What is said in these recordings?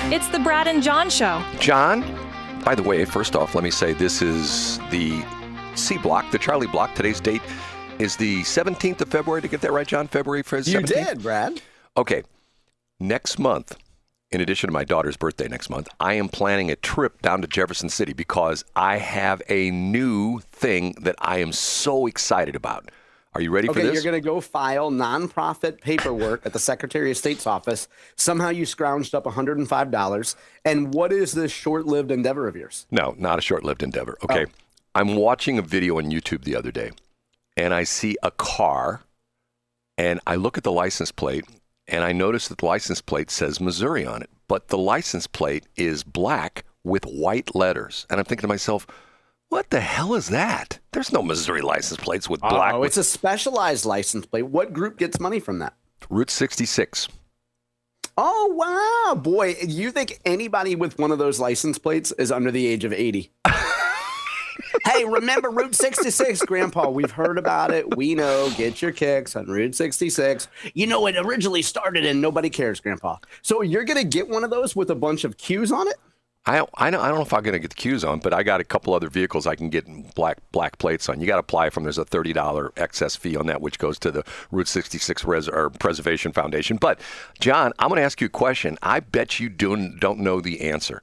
It's the Brad and John Show. John, by the way, first off, let me say this is the C block, the Charlie block. Today's date is the 17th of February. To get that right, John? February 17th? You did, Brad. Okay. Next month, in addition to my daughter's birthday next month, I am planning a trip down to Jefferson City because I have a new thing that I am so excited about. Are you ready for this? Okay, you're going to go file nonprofit paperwork at the Secretary of State's office. Somehow you scrounged up $105. And what is this short-lived endeavor of yours? No, not a short-lived endeavor. Okay. I'm watching a video on YouTube the other day, and I see a car, and I look at the license plate, and I notice that the license plate says Missouri on it, but the license plate is black with white letters. And I'm thinking to myself, what the hell is that? There's no Missouri license plates with black. Oh, it's a specialized license plate. What group gets money from that? Route 66. Oh, wow. Boy, you think anybody with one of those license plates is under the age of 80? Hey, remember Route 66, Grandpa? We've heard about it. We know. Get your kicks on Route 66. You know, it originally started and nobody cares, Grandpa. So you're going to get one of those with a bunch of Q's on it? I don't know if I'm going to get the Q's on, but I got a couple other vehicles I can get black plates on. You got to apply from. There's a $30 excess fee on that, which goes to the Route 66 Preservation Foundation. But, John, I'm going to ask you a question. I bet you don't know the answer.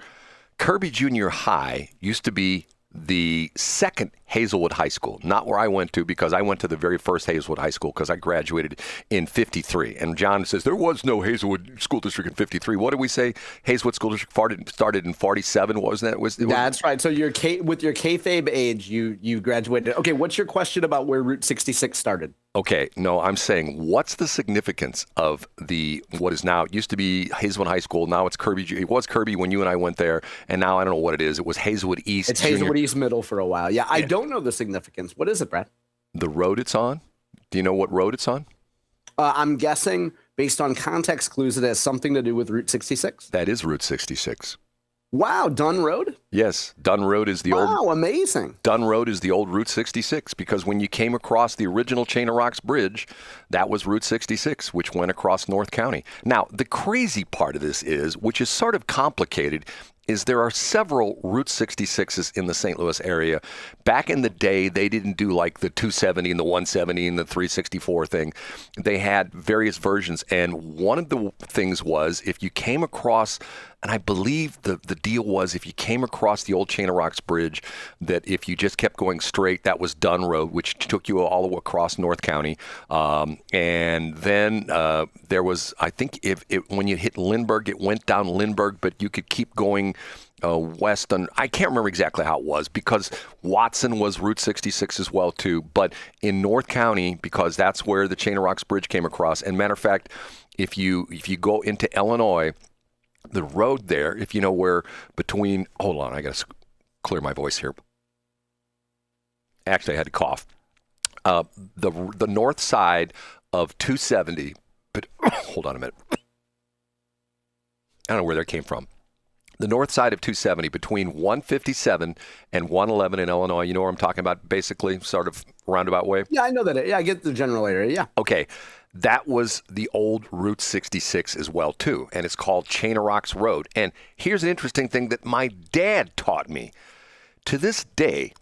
Kirby Junior High used to be the second Hazelwood High School, not where I went to, because I went to the very first Hazelwood High School because I graduated in 53. And John says, there was no Hazelwood School District in 53. What did we say? Hazelwood School District started in 47, wasn't that? That's right. So with your kayfabe age, you graduated. Okay, what's your question about where Route 66 started? Okay, no, I'm saying, what's the significance of what is now, it used to be Hazelwood High School, now it's Kirby. It was Kirby when you and I went there, and now I don't know what it is. It was Hazelwood East. It's Hazelwood East Middle for a while. Yeah, I don't know the significance. What is it, Brad? The road it's on. Do you know what road it's on? I'm guessing, based on context clues, it has something to do with Route 66. That is Route 66. Wow, Dunn Road? Yes, Dunn Road is the old. Wow, amazing. Dunn Road is the old Route 66 because when you came across the original Chain of Rocks Bridge, that was Route 66, which went across North County. Now, the crazy part of this is, which is sort of complicated, is there are several Route 66s in the St. Louis area. Back in the day, they didn't do like the 270 and the 170 and the 364 thing. They had various versions, and one of the things was if you came across, and I believe the deal was if you came across the old Chain of Rocks Bridge, that if you just kept going straight, that was Dunn Road, which took you all the way across North County. And then there was, I think, when you hit Lindbergh, it went down Lindbergh, but you could keep going west. I can't remember exactly how it was because Watson was Route 66 as well, too. But in North County, because that's where the Chain of Rocks Bridge came across. And matter of fact, if you go into Illinois, the road there, if you know where between, hold on, I got to clear my voice here. Actually, I had to cough. The north side of 270, but hold on a minute. I don't know where that came from. The north side of 270 between 157 and 111 in Illinois. You know where I'm talking about, basically, sort of roundabout way? Yeah, I know that. Yeah, I get the general area, yeah. Okay. That was the old Route 66 as well, too, and it's called Chain of Rocks Road. And here's an interesting thing that my dad taught me. To this day,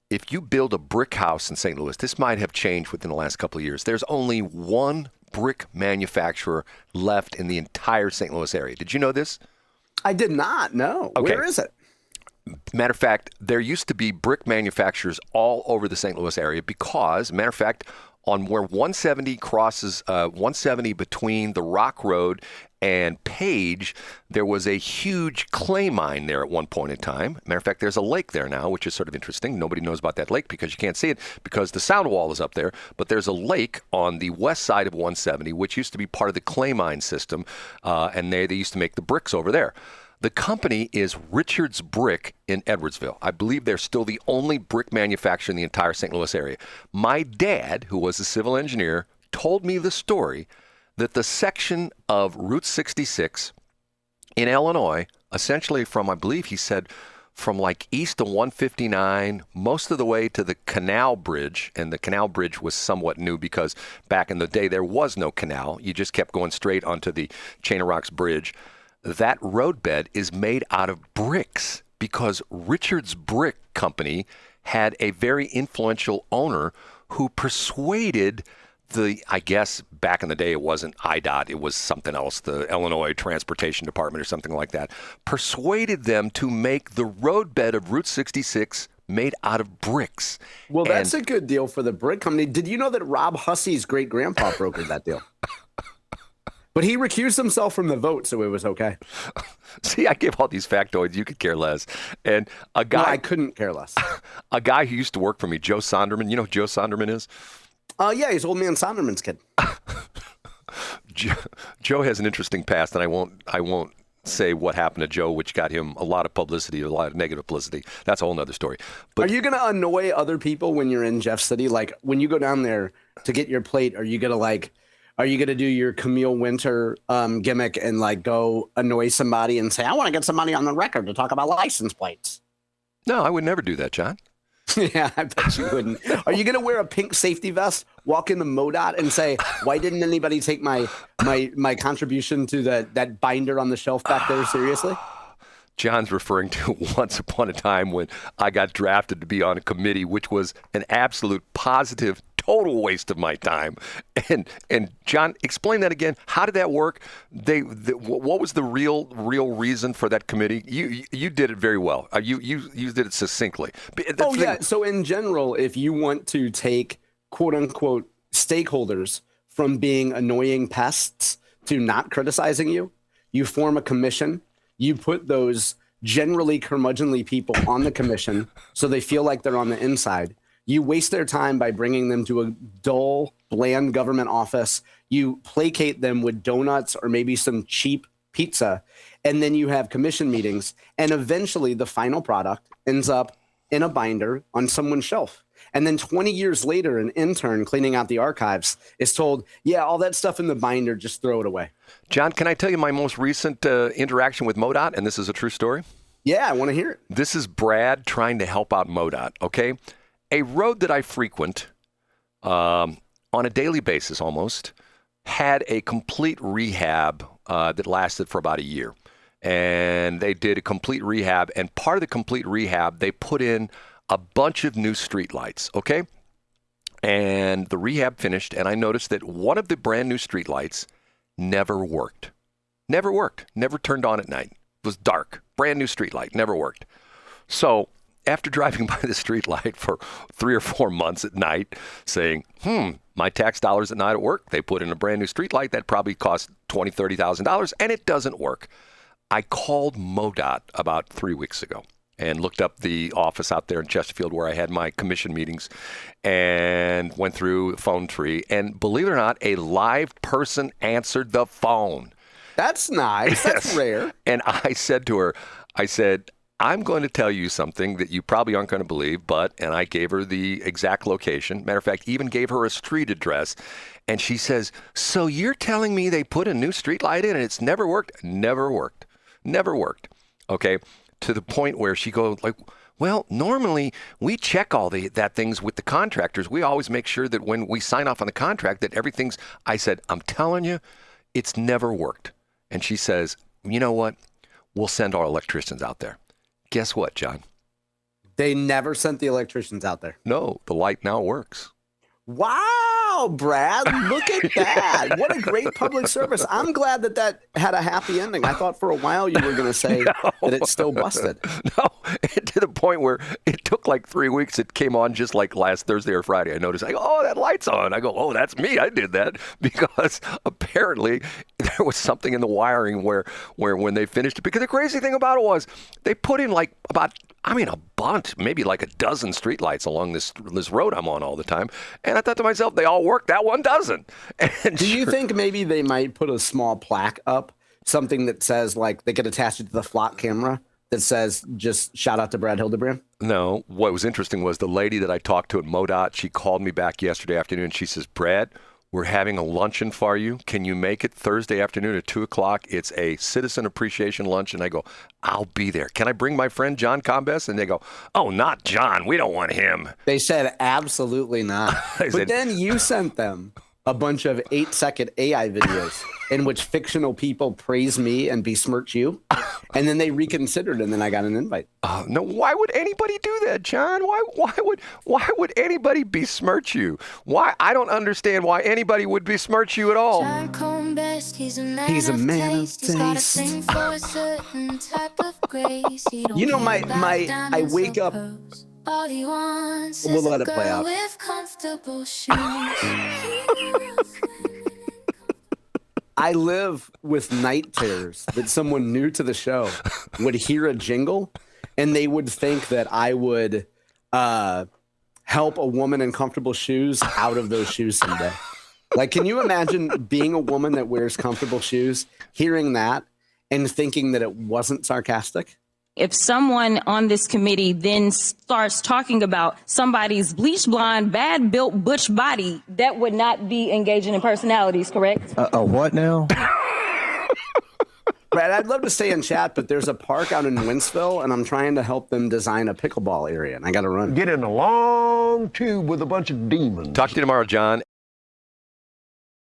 if you build a brick house in St. Louis, this might have changed within the last couple of years. There's only one brick manufacturer left in the entire St. Louis area. Did you know this? I did not, no. Okay. Where is it? Matter of fact, there used to be brick manufacturers all over the St. Louis area because, matter of fact, on where 170 crosses 170 between the Rock Road and Page, there was a huge clay mine there at one point in time. Matter of fact, there's a lake there now, which is sort of interesting. Nobody knows about that lake because you can't see it because the sound wall is up there. But there's a lake on the west side of 170, which used to be part of the clay mine system, and they used to make the bricks over there. The company is Richards Brick in Edwardsville. I believe they're still the only brick manufacturer in the entire St. Louis area. My dad, who was a civil engineer, told me the story that the section of Route 66 in Illinois, essentially from, I believe he said, from like east of 159, most of the way to the Canal Bridge, and the Canal Bridge was somewhat new because back in the day there was no canal. You just kept going straight onto the Chain of Rocks Bridge. that roadbed is made out of bricks because Richard's Brick Company had a very influential owner who persuaded I guess back in the day it wasn't IDOT, it was something else, the Illinois Transportation Department or something like that, persuaded them to make the roadbed of Route 66 made out of bricks. Well, that's a good deal for the brick company. Did you know that Rob Hussey's great-grandpa brokered that deal? But he recused himself from the vote, so it was okay. See, I give all these factoids. You could care less. And a guy... No, I couldn't care less. A guy who used to work for me, Joe Sonderman. You know who Joe Sonderman is? Yeah, he's old man Sonderman's kid. Joe has an interesting past, and I won't say what happened to Joe, which got him a lot of publicity, a lot of negative publicity. That's a whole nother story. But are you going to annoy other people when you're in Jeff City? Like when you go down there to get your plate, are you going to do your Camille Winter gimmick and like go annoy somebody and say, I want to get somebody on the record to talk about license plates? No, I would never do that, John. Yeah, I bet you wouldn't. Are you going to wear a pink safety vest, walk into MoDOT and say, why didn't anybody take my contribution to that binder on the shelf back there seriously? John's referring to once upon a time when I got drafted to be on a committee, which was an absolute positive, total waste of my time. And John, explain that again. How did that work? What was the real reason for that committee? You did it very well. You did it succinctly. Yeah. So in general, if you want to take quote unquote stakeholders from being annoying pests to not criticizing you, you form a commission. You put those generally curmudgeonly people on the commission so they feel like they're on the inside. You waste their time by bringing them to a dull, bland government office. You placate them with donuts or maybe some cheap pizza. And then you have commission meetings. And eventually the final product ends up in a binder on someone's shelf. And then 20 years later, an intern cleaning out the archives is told, yeah, all that stuff in the binder, just throw it away. John, can I tell you my most recent interaction with MoDOT? And this is a true story. Yeah, I want to hear it. This is Brad trying to help out MoDOT, okay? A road that I frequent on a daily basis almost had a complete rehab that lasted for about a year. And they did a complete rehab. And part of the complete rehab, they put in a bunch of new streetlights, okay? And the rehab finished, and I noticed that one of the brand new streetlights never worked. Never worked. Never turned on at night. It was dark. Brand new streetlight. Never worked. So after driving by the streetlight for 3 or 4 months at night, saying, my tax dollars at night at work, they put in a brand new streetlight that probably cost $20,000, $30,000, and it doesn't work. I called MoDOT about 3 weeks ago and looked up the office out there in Chesterfield where I had my commission meetings and went through the phone tree. And believe it or not, a live person answered the phone. That's nice. That's rare. And I said to her, I'm going to tell you something that you probably aren't going to believe, and I gave her the exact location. Matter of fact, even gave her a street address. And she says, so you're telling me they put a new street light in and it's never worked? Never worked. Never worked. Okay. To the point where she goes like, well, normally we check all that things with the contractors. We always make sure that when we sign off on the contract that everything's, I said, I'm telling you, it's never worked. And she says, you know what? We'll send our electricians out there. Guess what, John? They never sent the electricians out there. No, the light now works. Wow, Brad, look at that. What a great public service. I'm glad that had a happy ending. I thought for a while you were going to say that it's still busted. No, to the point where it took like 3 weeks. It came on just like last Thursday or Friday. I noticed, I go, oh, that light's on. I go, oh, that's me. I did that because apparently there was something in the wiring where when they finished it, because the crazy thing about it was they put in like a bunch, maybe like a dozen streetlights along this road I'm on all the time. And I thought to myself, they all work. That one doesn't. And do you think maybe they might put a small plaque up, something that says like they could attach it to the flock camera that says just shout out to Brad Hildebrand? No. What was interesting was the lady that I talked to at MoDOT, she called me back yesterday afternoon. She says, Brad, we're having a luncheon for you. Can you make it Thursday afternoon at 2:00? It's a citizen appreciation lunch. And I go, I'll be there. Can I bring my friend John Combest? And they go, oh, not John. We don't want him. They said, absolutely not. But then you sent them a bunch of 8-second AI videos in which fictional people praise me and besmirch you. And then they reconsidered, and then I got an invite. No, why would anybody do that, John? Why would anybody besmirch you? Why? I don't understand why anybody would besmirch you at all. John Combest, he's a man He's a of man of taste. He's got a taste. thing for a certain type of grace. He don't You know, care about I diamonds wake or up. pearls. All he wants We'll is let a it play girl out. with comfortable shoes. I live with night terrors that someone new to the show would hear a jingle and they would think that I would help a woman in comfortable shoes out of those shoes someday. Like, can you imagine being a woman that wears comfortable shoes, hearing that and thinking that it wasn't sarcastic? If someone on this committee then starts talking about somebody's bleach blonde, bad built butch body, that would not be engaging in personalities, correct? A what now? Brad, I'd love to stay in chat, but there's a park out in Winsville, and I'm trying to help them design a pickleball area, and I got to run. Get in a long tube with a bunch of demons. Talk to you tomorrow, John.